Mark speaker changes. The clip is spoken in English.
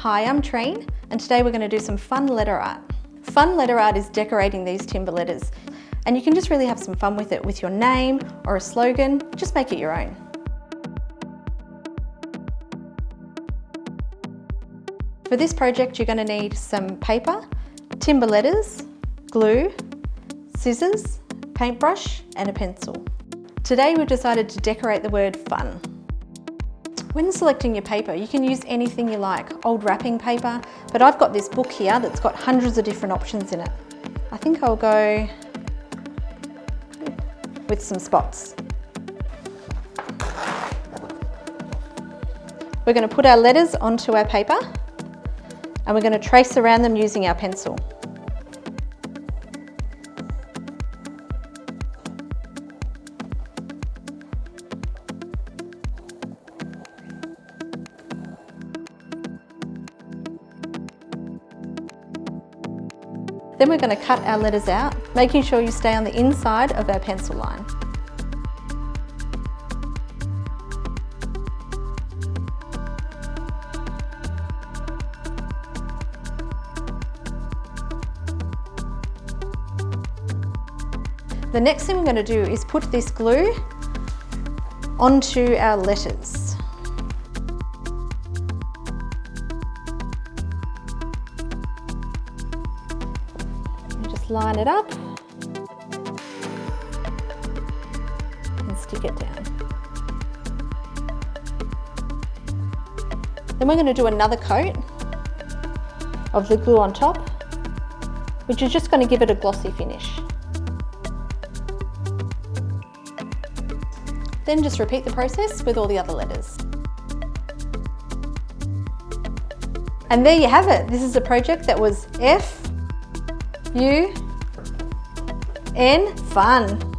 Speaker 1: Hi, I'm Trine, and today we're going to do some fun letter art. Fun letter art is decorating these timber letters, and you can just really have some fun with it with your name or a slogan. Just make it your own. For this project, you're going to need some paper, timber letters, glue, scissors, paintbrush, and a pencil. Today we've decided to decorate the word fun. When selecting your paper, you can use anything you like, old wrapping paper, but I've got this book here that's got hundreds of different options in it. I think I'll go with some spots. We're going to put our letters onto our paper and we're going to trace around them using our pencil. Then we're going to cut our letters out, making sure you stay on the inside of our pencil line. The next thing we're going to do is put this glue onto our letters. Line it up and stick it down. Then we're going to do another coat of the glue on top, which is just going to give it a glossy finish. Then just repeat the process with all the other letters. And there you have it. This is a project that was F-U-N, fun.